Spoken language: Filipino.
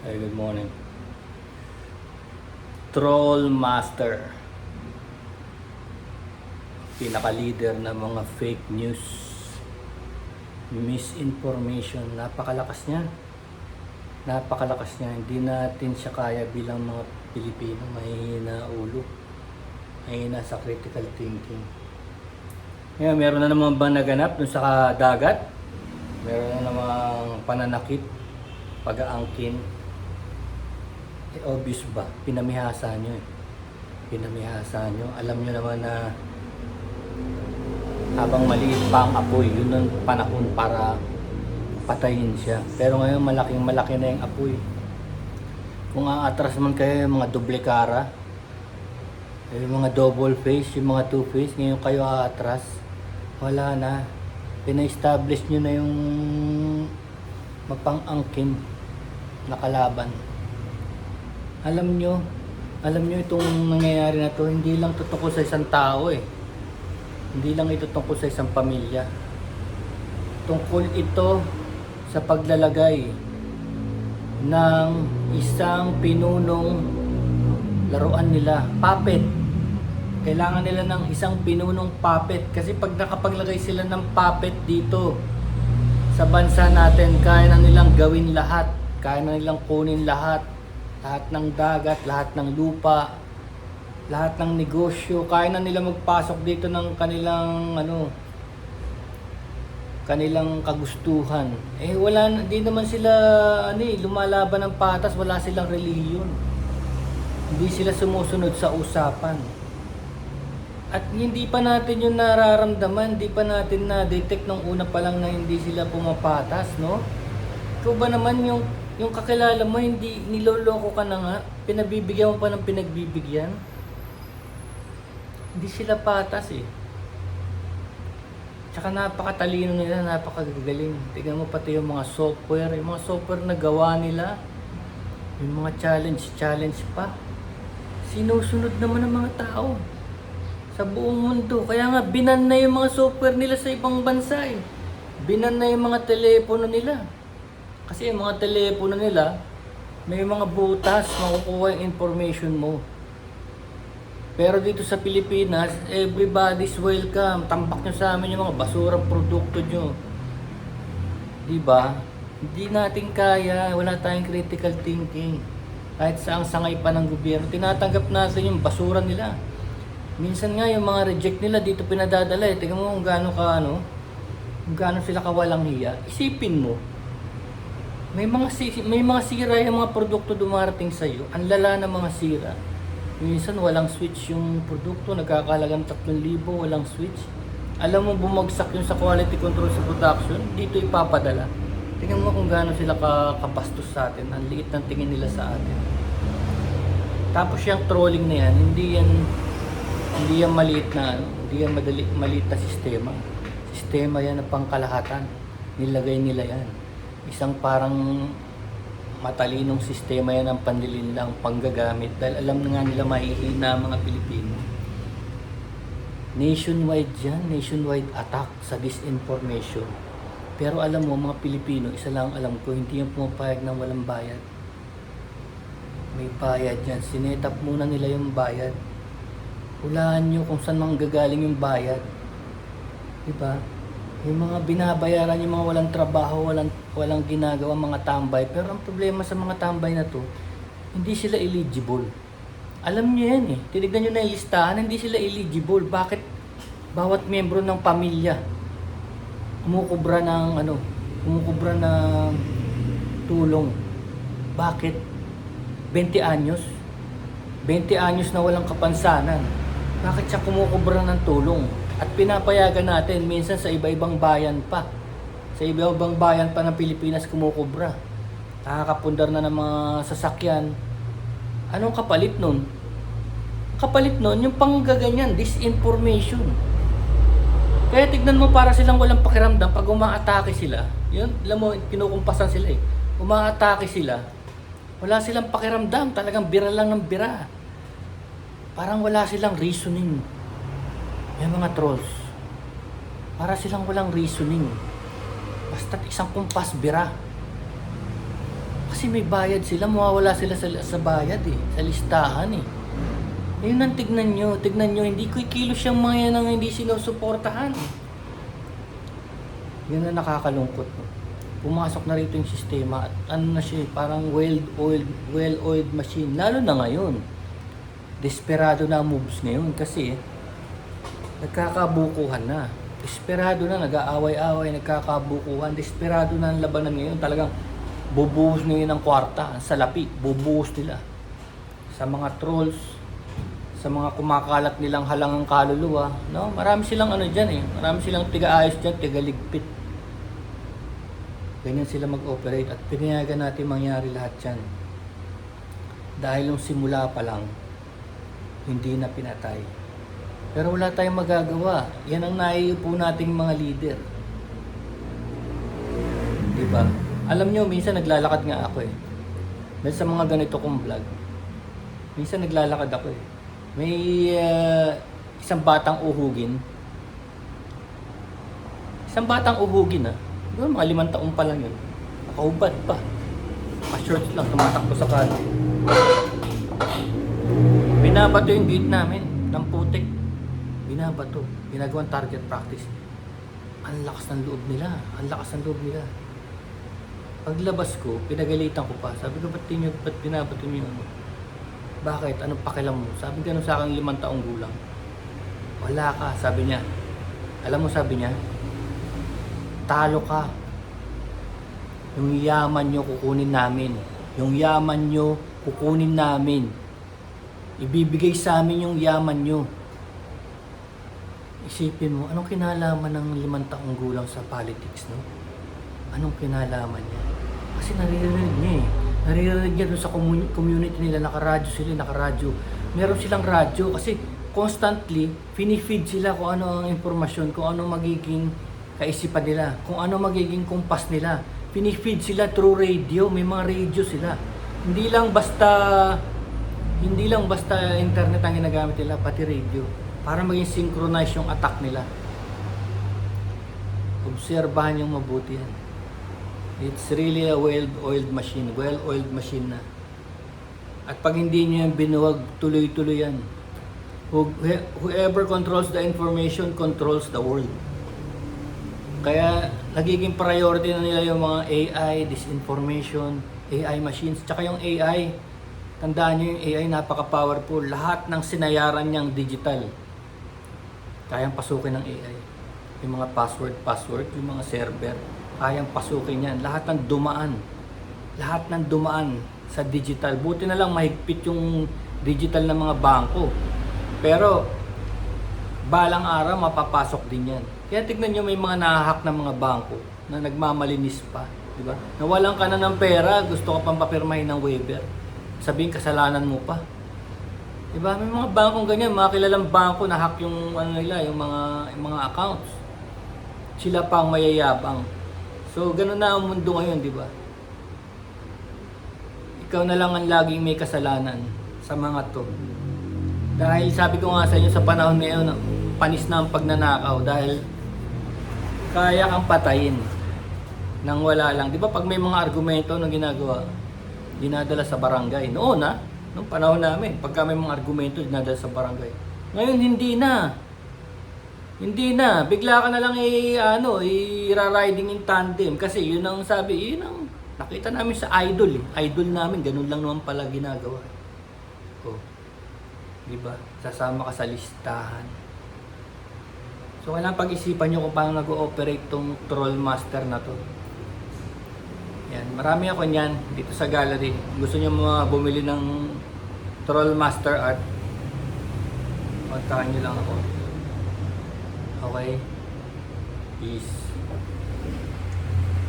Hey, good morning. Troll Master. Pinaka-leader ng mga fake news. Misinformation. Napakalakas niya. Napakalakas niya. Hindi natin siya kaya bilang mga Pilipino. Mahihina ulo. Mahihina sa critical thinking. Ngayon, meron na naman ba naganap dun sa dagat? Meron na namang pananakit, pag-aangkin. Obvious ba? Pinamihasa nyo eh. Pinamihasa nyo. Alam nyo naman na habang maliit pa ang apoy, yun ang panahon para patayin siya. Pero ngayon malaking malaki na yung apoy. Kung aatras man kayo yung mga doble cara, yung mga double face, yung mga two face, ngayon kayo aatras, wala na. Pina-establish nyo na yung mapang-angkin na kalaban. Alam nyo itong nangyayari na to, hindi lang tungkol sa isang tao eh. Hindi lang ito tungkol sa isang pamilya. Tungkol ito sa paglalagay ng isang pinunong laruan nila, puppet. Kailangan nila ng isang pinunong puppet kasi pag nakapaglagay sila ng puppet dito sa bansa natin, kaya na nilang gawin lahat, kaya na nilang kunin lahat ng dagat, lahat ng lupa, lahat ng negosyo, kaya na nila magpasok dito ng kanilang kagustuhan. Di naman sila lumalaban ng patas, wala silang relihiyon. Hindi sila sumusunod sa usapan. At hindi pa natin yung nararamdaman, hindi pa natin na-detect nung una pa lang na hindi sila pumapatas, no? Ikaw ba naman yung kakilala mo, hindi niloloko ka na nga, pinabibigyan mo pa ng pinagbibigyan? Hindi sila patas eh. Tsaka napakatalino nila, napakagagaling. Tingnan mo pati yung mga software na gawa nila. Yung mga challenge pa. Sinusunod naman ng mga tao sa buong mundo. Kaya nga, binan na yung mga software nila sa ibang bansa eh. Binan na yung mga telepono nila. Kasi yung mga telepono nila, may mga butas, makukuha yung information mo. Pero dito sa Pilipinas, everybody's welcome. Tambak nyo sa amin yung mga basurang produkto nyo. Diba? Hindi natin kaya, wala tayong critical thinking. Kahit saang sangay pa ng gobyerno, tinatanggap natin yung basura nila. Minsan nga yung mga reject nila dito pinadadala eh. Tingnan mo kung gaano sila kawalang hiya. Isipin mo, may mga sira yung mga produkto dumarating sa iyo. Ang lala ng mga sira. Minsan walang switch yung produkto, nagkakalagang 3,000, walang switch. Alam mo bumagsak yung sa quality control sa production, dito ipapadala. Tingnan mo kung gaano sila kabastos sa atin. Ang liit ng tingin nila sa atin. Tapos yung trolling na yan, hindi yan maliit na sistema. Sistema yan na pangkalahatan. Nilagay nila yan. Isang parang matalinong sistema yan ang panlilinlang panggagamit dahil alam na nga nila mahihina ang mga Pilipino. Nationwide attack sa disinformation. Pero alam mo mga Pilipino, isa lang alam ko, hindi yan pumapayag ng walang bayad. May bayad yan. Sinetap muna nila yung bayad. Hulaan nyo kung saan manggagaling yung bayad. Diba? Yung mga binabayaran, yung mga walang trabaho, walang ginagawa, mga tambay. Pero ang problema sa mga tambay na to, hindi sila eligible. Alam niyo yan eh. Tinignan nyo na yung listahan, hindi sila eligible. Bakit bawat miyembro ng pamilya kumukubra ng tulong? Bakit? 20 anyos? 20 anyos na walang kapansanan. Bakit siya kumukubra ng tulong? At pinapayagan natin minsan sa iba-ibang bayan pa. Sa iba-ibang bayan pa ng Pilipinas kumukubra. Nakakapundar na ng mga sasakyan. Anong kapalit nun? Kapalit nun, yung panggaganyan, disinformation. Kaya tignan mo para silang walang pakiramdam pag umaatake sila. Yun, alam mo, kinukumpasan sila eh. Umaatake sila. Wala silang pakiramdam, talagang bira lang ng bira. Parang wala silang reasoning. Yung mga trolls, para silang walang reasoning. Basta't isang kumpas bira. Kasi may bayad sila, mawawala sila sa bayad eh, sa listahan eh. Yun ang tignan nyo, hindi ko ikilos yung mga yan ang hindi sinusuportahan. Yun ang nakakalungkot. Pumasok na rito yung sistema at ano na siya, parang well-oiled machine. Lalo na ngayon. Desperado na ang moves ngayon kasi nagkakabukuhan na. Desperado na, nag-aaway-away, nagkakabukuhan. Desperado na ang labanan ngayon. Talagang bubuhos ngayon ng kwarta, ang salapi, bubuhos nila. Sa mga trolls, sa mga kumakalat nilang halangang kaluluwa, no? Marami silang ano diyan eh. Marami silang tiga-ayos diyan, tiga-ligpit. Ganyan sila mag-operate at pinayagan natin mangyari lahat 'yan. Dahil nung simula pa lang hindi na pinatay. Pero wala tayong magagawa. Yan ang naiupo nating mga leader. 'Di ba? Alam nyo, minsan naglalakad nga ako eh. Dahil sa mga ganito kong vlog, minsan naglalakad ako eh. May isang batang uhugin. Isang batang uhugin ah. Diba, mga 5 taon pa lang yun. Nakahubad pa. Naka-shorts lang, tumatakbo sa kanan. Binabato yung gate namin ng putik. Binabato. Ginagawang target practice. Ang lakas ng loob nila. Ang lakas ng loob nila. Paglabas ko, pinagalitan ko pa. Sabi ko, ba't binabato niyo ano? Bakit? Anong pakialam mo? Sabi ganun sa akin 5 taong gulang. Wala ka, sabi niya. Alam mo, sabi niya, talo ka. Yung yaman nyo kukunin namin. Yung yaman nyo kukunin namin. Ibibigay sa amin yung yaman nyo. Isipin mo, anong kinalaman ng 5 taong gulang sa politics, no? Anong kinalaman niya? Kasi naririnig niya eh. Naririnig niya doon sa community nila, nakaradyo. Meron silang radyo kasi constantly, finifeed sila kung ano ang informasyon, kung ano magiging kaisipan nila, kung ano magiging kumpas nila. Pinifeed sila through radio, may mga radio sila. Hindi lang basta internet ang ginagamit nila, pati radio. Para maging synchronize yung attack nila. Obserbahan yung mabuti yan. It's really a well-oiled machine na. At pag hindi nyo yan binuwag, tuloy-tuloy yan. Whoever controls the information controls the world. Kaya nagiging priority na nila yung mga AI, disinformation, AI machines, tsaka yung AI. Tandaan nyo yung AI, napaka-powerful. Lahat ng sinayaran niyang digital, kayang pasukin ng AI. Yung mga password, yung mga server, kayang pasukin yan. Lahat ng dumaan sa digital. Buti na lang mahigpit yung digital ng mga bangko. Pero balang araw mapapasok din yan. Kaya tignan nyo, may mga nahahack na mga bangko na nagmamalinis pa, di ba? Nawalan ka na ng pera, gusto ka pang papirmahin ng waiver. Sabihin kasalanan mo pa. Di ba? May mga bangkong ganyan, mga kilalang bangko na hack yung ano nila, yung mga accounts. Sila pang mayayabang. So ganun na ang mundo ngayon, di ba? Ikaw na lang ang laging may kasalanan sa mga to. Dahil sabi ko nga sa inyo, sa panahon ngayon, panis na ang pagnanakaw dahil kaya kang patayin nang wala lang. Di ba pag may mga argumento na ginagawa, dinadala sa barangay. Noon nung panahon namin, pagka may mga argumento, dinadala sa barangay. Ngayon hindi na. Hindi na. Bigla ka na lang i-riding in tandem. Kasi yun ang sabi, yun ang nakita namin sa idol. Idol namin, ganun lang naman pala ginagawa. Oh. Diba? Sasama ka sa listahan. So, kailangan pag-isipan nyo kung paano nag-ooperate tong troll master na to. Yan. Marami ako niyan dito sa gallery. Gusto nyo bumili ng troll master art, kontakin nyo lang ako. Okay? Peace.